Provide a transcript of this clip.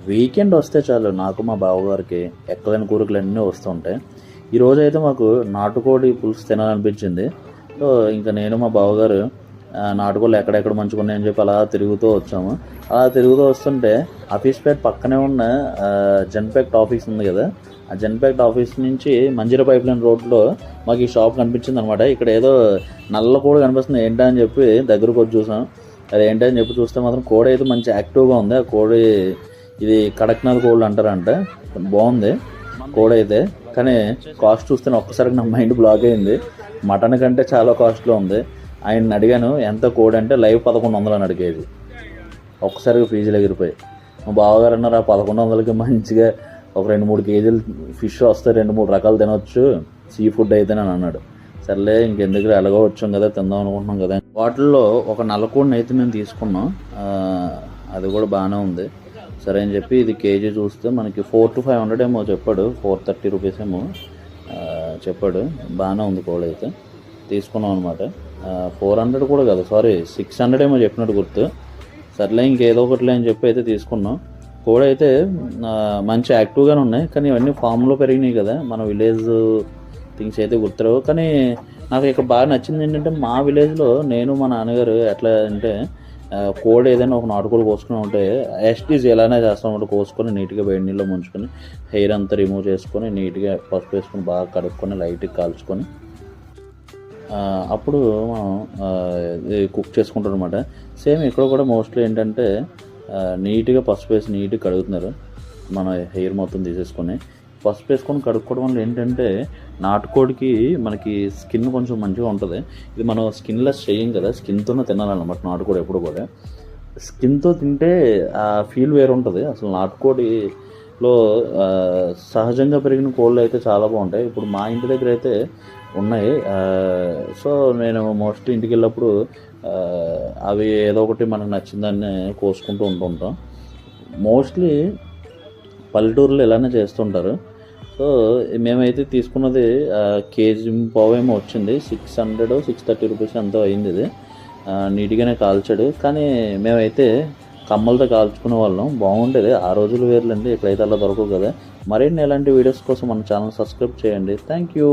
Weekend వస్తే చాలు నాకు మా బావగారికి ఎక్కలేని కోరికలు అన్నీ వస్తుంటాయి. ఈరోజు అయితే మాకు నాటుకోడి పులుసు తినాలనిపించింది. సో ఇంకా నేను మా బావగారు నాటుకోళ్ళు ఎక్కడెక్కడ మంచిగా ఉన్నాయని చెప్పి అలా తిరుగుతూ వచ్చాము. అలా తిరుగుతూ వస్తుంటే ఆఫీస్పేట పక్కనే ఉన్న జెన్పాక్ట్ ఆఫీస్ ఉంది కదా, ఆ జెన్పాక్ట్ ఆఫీస్ నుంచి మంజీరా పైప్ లైన్ రోడ్లో మాకు ఈ షాప్ కనిపించింది అనమాట. ఇక్కడ ఏదో నల్ల కోడి కనిపిస్తుంది, ఏంటా అని చెప్పి దగ్గరకు వచ్చి చూసాం. అది ఏంటని చెప్పి చూస్తే మాత్రం కోడి అయితే మంచి యాక్టివ్గా ఉంది. ఆ కోడి ఇది కడక్నాథ్ కోళ్ళు అంటారంట. బాగుంది కోడి అయితే, కానీ కాస్ట్ చూస్తే ఒక్కసారికి నా మైండ్ బ్లాక్ అయింది. మటన్ కంటే చాలా కాస్ట్లో ఉంది. ఆయన అడిగాను ఎంత కోడి అంటే లైవ్ 1100 అని అడిగేది. ఒక్కసారిగా ఫీజులు ఎగిరిపోయి మా బావగారు అన్నారు ఆ 1100కి మంచిగా ఒక 2-3 కేజీలు ఫిష్ వస్తే 2-3 రకాలు తినొచ్చు సీ ఫుడ్ అయితే అని అన్నాడు. సర్లే ఇంకెందుకు ఎలాగో వచ్చాం కదా తిందాం అనుకుంటున్నాం కదా. వాటిల్లో ఒక నల్లకోడిని అయితే మేము తీసుకున్నాం. అది కూడా బాగానే ఉంది. సరే అని చెప్పి ఇది కేజీ చూస్తే మనకి 400 to 500 ఏమో చెప్పాడు, 430 రూపీస్ ఏమో చెప్పాడు. బాగానే ఉంది కోడి అయితే తీసుకున్నాం అనమాట. 400 కూడా కాదు, సారీ 600 ఏమో చెప్పినట్టు గుర్తు. సర్లే ఇంకేదో ఒకటిలే అని చెప్పి అయితే తీసుకున్నాం. కోడి అయితే మంచి యాక్టివ్గానే ఉన్నాయి, కానీ ఇవన్నీ ఫామ్లో పెరిగినాయి కదా, మన విలేజ్ థింగ్స్ అయితే గుర్తురావు. కానీ నాకు ఇక్కడ బాగా నచ్చింది ఏంటంటే మా విలేజ్లో నేను మా నాన్నగారు ఎట్లా అంటే కోడి ఏదైనా ఒక నాటుకోడి కోసుకుని ఉంటే ఎస్టీజ్ ఎలానే చేస్తాం అంటే కోసుకొని నీట్గా వేడి నీళ్ళలో ముంచుకొని హెయిర్ అంతా రిమూవ్ చేసుకొని నీట్గా పసుపు వేసుకొని బాగా కడుక్కొని లైట్గా కాల్చుకొని అప్పుడు మనం కుక్ చేసుకుంటాం అనమాట. సేమ్ ఇక్కడ కూడా మోస్ట్లీ ఏంటంటే నీట్గా పసుపు వేసి నీట్గా కడుగుతున్నారు. మన హెయిర్ మొత్తం తీసేసుకొని పసుపు వేసుకొని కడుక్కోవడం వల్ల ఏంటంటే నాటుకోడికి మనకి స్కిన్ కొంచెం మంచిగా ఉంటుంది. ఇది మనం స్కిన్లెస్ చేయం కదా, స్కిన్తోనే తినాలన్నమాట నాటుకోడి. ఎప్పుడు కూడా స్కిన్తో తింటే ఆ ఫీల్ వేరు ఉంటుంది. అసలు నాటుకోడిలో సహజంగా పెరిగిన కోళ్ళు అయితే చాలా బాగుంటాయి. ఇప్పుడు మా ఇంటి దగ్గర అయితే ఉన్నాయి. సో నేను మోస్ట్లీ ఇంటికి వెళ్ళినప్పుడు అవి ఏదో ఒకటి మనకు నచ్చిందాన్ని కోసుకుంటూ ఉంటుంటాం. మోస్ట్లీ పల్లెటూరులో ఇలానే చేస్తుంటారు. సో మేమైతే తీసుకున్నది కేజీ పావేమో వచ్చింది. 630 రూపీస్ ఎంతో అయింది. ఇది నీట్గానే కాల్చాడు, కానీ మేమైతే కమ్మలతో కాల్చుకునే వాళ్ళం. బాగుండేది ఆ రోజులు వేర్లండి, ఇప్పుడైతే అలా దొరకవు కదా. మరిన్ని ఎలాంటి వీడియోస్ కోసం మన ఛానల్ సబ్స్క్రైబ్ చేయండి. Thank you.